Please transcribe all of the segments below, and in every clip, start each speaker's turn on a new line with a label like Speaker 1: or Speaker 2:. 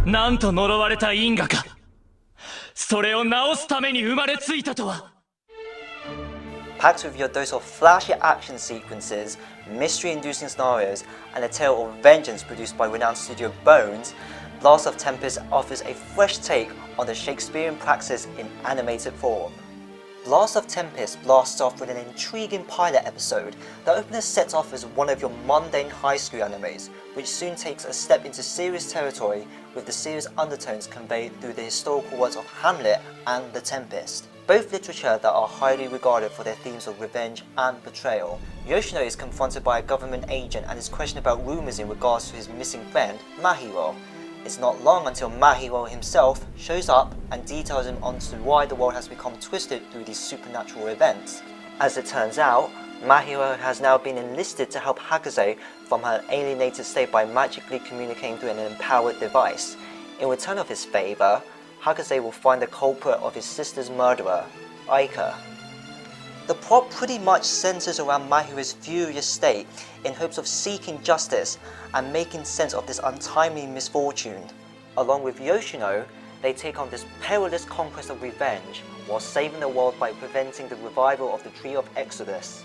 Speaker 1: なんと呪われた因果か。それを直すために生まれついたとは。
Speaker 2: Packed with your dose of flashy action sequences, mystery-inducing scenarios, and a tale of vengeance produced by renowned studio Bones, Blast of Tempest offers a fresh take on the Shakespearean praxis in animated form. Blast of Tempest blasts off with an intriguing pilot episode. The opener sets off as one of your mundane high school animes, which soon takes a step into serious territory with the serious undertones conveyed through the historical works of Hamlet and The Tempest, both literature that are highly regarded for their themes of revenge and betrayal. Yoshino is confronted by a government agent and is questioned about rumours in regards to his missing friend, Mahiro. It's not long until Mahiro himself shows up and details him onto why the world has become twisted through these supernatural events. As it turns out, Mahiro has now been enlisted to help Hakaze from her alienated state by magically communicating through an empowered device. In return of his favour, Hakaze will find the culprit of his sister's murderer, Aika. The plot pretty much centers around Mahiro's furious state in hopes of seeking justice and making sense of this untimely misfortune. Along with Yoshino, they take on this perilous conquest of revenge while saving the world by preventing the revival of the Tree of Exodus.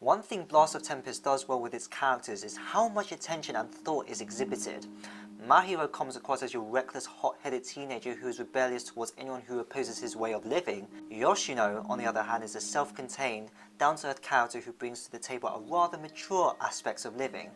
Speaker 2: One thing Blast of Tempest does well with its characters is how much attention and thought is exhibited. Mahiro comes across as your reckless, hot-headed teenager who is rebellious towards anyone who opposes his way of living. Yoshino, on the other hand, is a self-contained, down-to-earth character who brings to the table a rather mature aspects of living.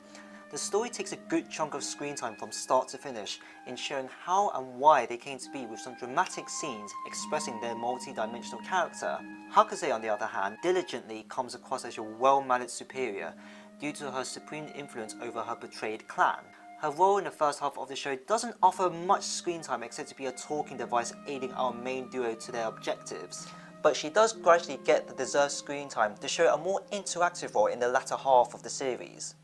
Speaker 2: The story takes a good chunk of screen time from start to finish in showing how and why they came to be, with some dramatic scenes expressing their multi-dimensional character. Hakaze, on the other hand, diligently comes across as your well-mannered superior due to her supreme influence over her betrayed clan. Her role in the first half of the show doesn't offer much screen time except to be a talking device aiding our main duo to their objectives, but she does gradually get the deserved screen time to show a more interactive role in the latter half of the series.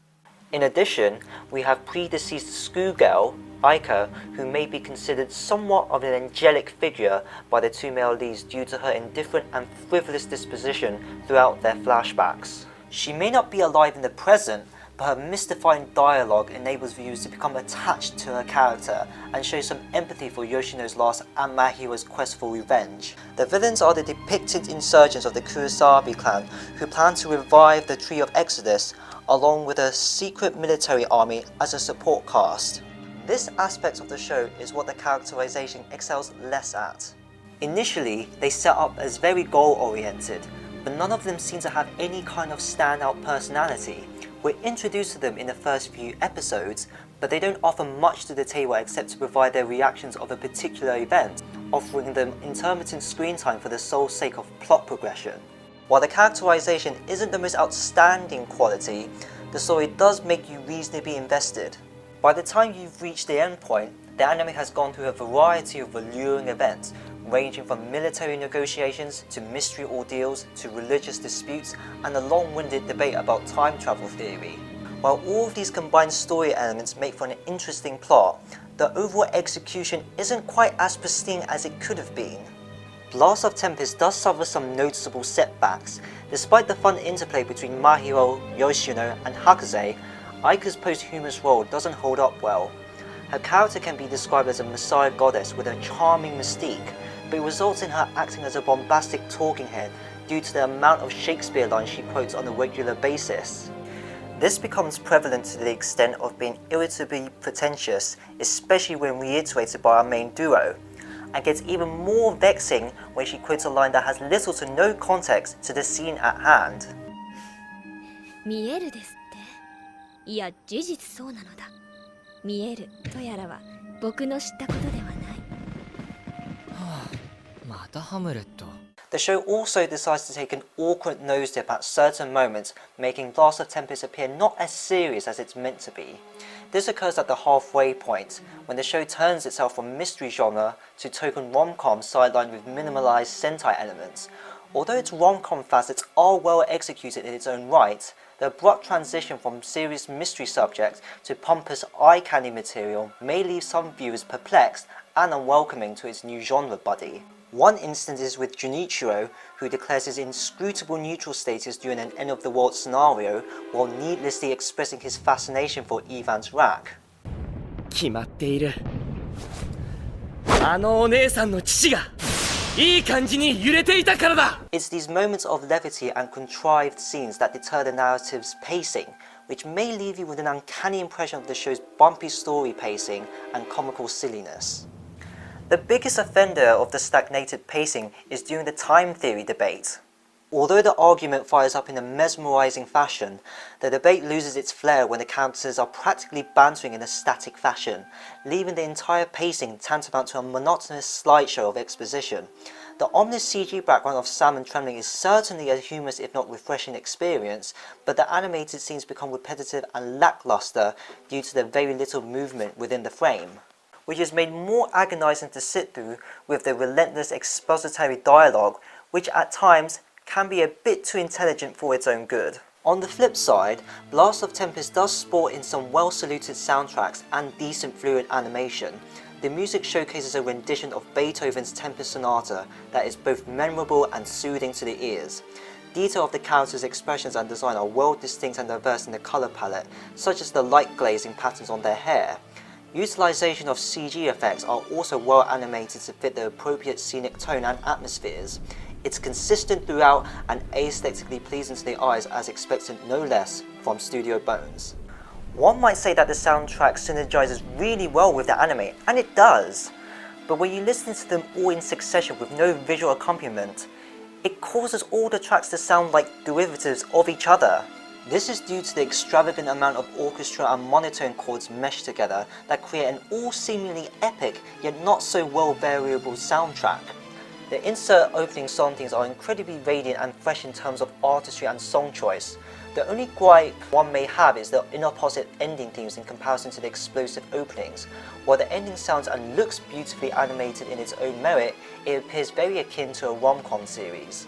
Speaker 2: In addition, we have predeceased schoolgirl, Aika, who may be considered somewhat of an angelic figure by the two male leads due to her indifferent and frivolous disposition throughout their flashbacks. She may not be alive in the present, but her mystifying dialogue enables viewers to become attached to her character and show some empathy for Yoshino's loss and Mahiro's quest for revenge. The villains are the depicted insurgents of the Kurosawa clan who plan to revive the Tree of Exodus, along with a secret military army as a support cast. This aspect of the show is what the characterization excels less at. Initially, they set up as very goal-oriented, but none of them seem to have any kind of standout personality. We're introduced to them in the first few episodes, but they don't offer much to the table except to provide their reactions of a particular event, offering them intermittent screen time for the sole sake of plot progression. While the characterization isn't the most outstanding quality, the story does make you reasonably invested. By the time you've reached the end point, the anime has gone through a variety of alluring events, ranging from military negotiations to mystery ordeals to religious disputes and a long-winded debate about time travel theory. While all of these combined story elements make for an interesting plot, the overall execution isn't quite as pristine as it could have been. Blast of Tempest does suffer some noticeable setbacks. Despite the fun interplay between Mahiro, Yoshino and Hakaze, Aika's posthumous role doesn't hold up well. Her character can be described as a messiah goddess with a charming mystique, but it results in her acting as a bombastic talking head due to the amount of Shakespeare lines she quotes on a regular basis. This becomes prevalent to the extent of being irritably pretentious, especially when reiterated by our main duo, and gets even more vexing when she quotes a line that has little to no context to the scene at hand.
Speaker 3: 見えるですって。いや、事実そうなのだ。見えるとやらは僕の知ったことではない。
Speaker 4: はあ、またハムレット。
Speaker 2: The show also decides to take an awkward nose dip at certain moments, making Blast of Tempest appear not as serious as it's meant to be. This occurs at the halfway point, when the show turns itself from mystery genre to token rom-com sidelined with minimalized Sentai elements. Although its rom-com facets are well executed in its own right, the abrupt transition from serious mystery subjects to pompous eye-candy material may leave some viewers perplexed and unwelcoming to its new genre buddy. One instance is with Junichiro, who declares his inscrutable neutral status during an end-of-the-world scenario while needlessly expressing his fascination for Ivan's rack.
Speaker 1: 決まっている。あのお姉さんの父がいい感じに揺れていたからだ。
Speaker 2: It's these moments of levity and contrived scenes that deter the narrative's pacing, which may leave you with an uncanny impression of the show's bumpy story pacing and comical silliness. The biggest offender of the stagnated pacing is during the time theory debate. Although the argument fires up in a mesmerizing fashion, the debate loses its flair when the characters are practically bantering in a static fashion, leaving the entire pacing tantamount to a monotonous slideshow of exposition. The ominous CG background of salmon trembling is certainly a humorous if not refreshing experience, but the animated scenes become repetitive and lackluster due to the very little movement within the frame, which is made more agonizing to sit through with the relentless expository dialogue, which at times can be a bit too intelligent for its own good. On the flip side, Blast of Tempest does sport in some well-saluted soundtracks and decent fluid animation. The music showcases a rendition of Beethoven's Tempest Sonata that is both memorable and soothing to the ears. Detail of the characters' expressions and design are well distinct and diverse in the colour palette, such as the light glazing patterns on their hair. Utilization of CG effects are also well animated to fit the appropriate scenic tone and atmospheres. It's consistent throughout and aesthetically pleasing to the eyes as expected no less from Studio Bones. One might say that the soundtrack synergizes really well with the anime, and it does. But when you listen to them all in succession with no visual accompaniment, it causes all the tracks to sound like derivatives of each other. This is due to the extravagant amount of orchestra and monotone chords meshed together that create an all seemingly epic yet not so well variable soundtrack. The insert opening song themes are incredibly radiant and fresh in terms of artistry and song choice. The only gripe one may have is the inopposite ending themes in comparison to the explosive openings. While the ending sounds and looks beautifully animated in its own merit, it appears very akin to a rom-com series.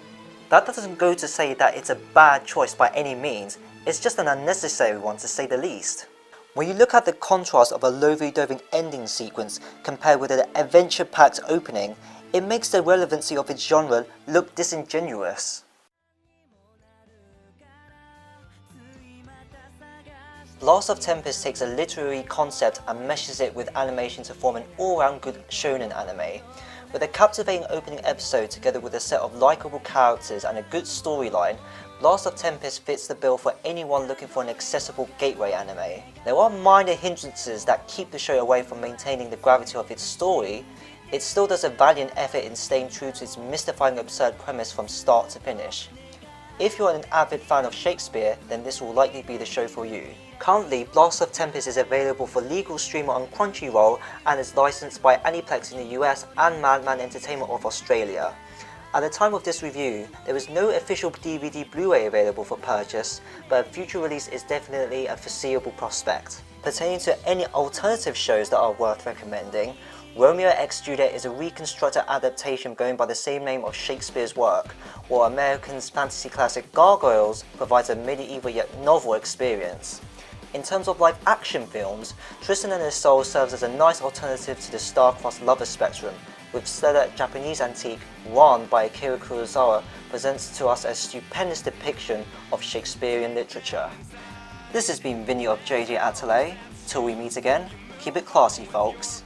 Speaker 2: That doesn't go to say that it's a bad choice by any means, it's just an unnecessary one to say the least. When you look at the contrast of a lovey-dovey ending sequence compared with an adventure-packed opening, it makes the relevancy of its genre look disingenuous. Blast of Tempest takes a literary concept and meshes it with animation to form an all-round good shonen anime. With a captivating opening episode together with a set of likeable characters and a good storyline, Blast of Tempest fits the bill for anyone looking for an accessible gateway anime. There are minor hindrances that keep the show away from maintaining the gravity of its story. It still does a valiant effort in staying true to its mystifying absurd premise from start to finish. If you're an avid fan of Shakespeare, then this will likely be the show for you. Currently, Blast of Tempest is available for legal streamer on Crunchyroll and is licensed by Aniplex in the US and Madman Entertainment of Australia. At the time of this review, there is no official DVD Blu-ray available for purchase, but a future release is definitely a foreseeable prospect. Pertaining to any alternative shows that are worth recommending, Romeo x Juliet is a reconstructed adaptation going by the same name of Shakespeare's work, while American's fantasy classic Gargoyles provides a medieval yet novel experience. In terms of live action films, Tristan and Isolde serves as a nice alternative to the star-crossed lover spectrum, with stellar Japanese antique Ran by Akira Kurosawa presents to us a stupendous depiction of Shakespearean literature. This has been Vinny of JJ Atelier. Till we meet again, keep it classy folks.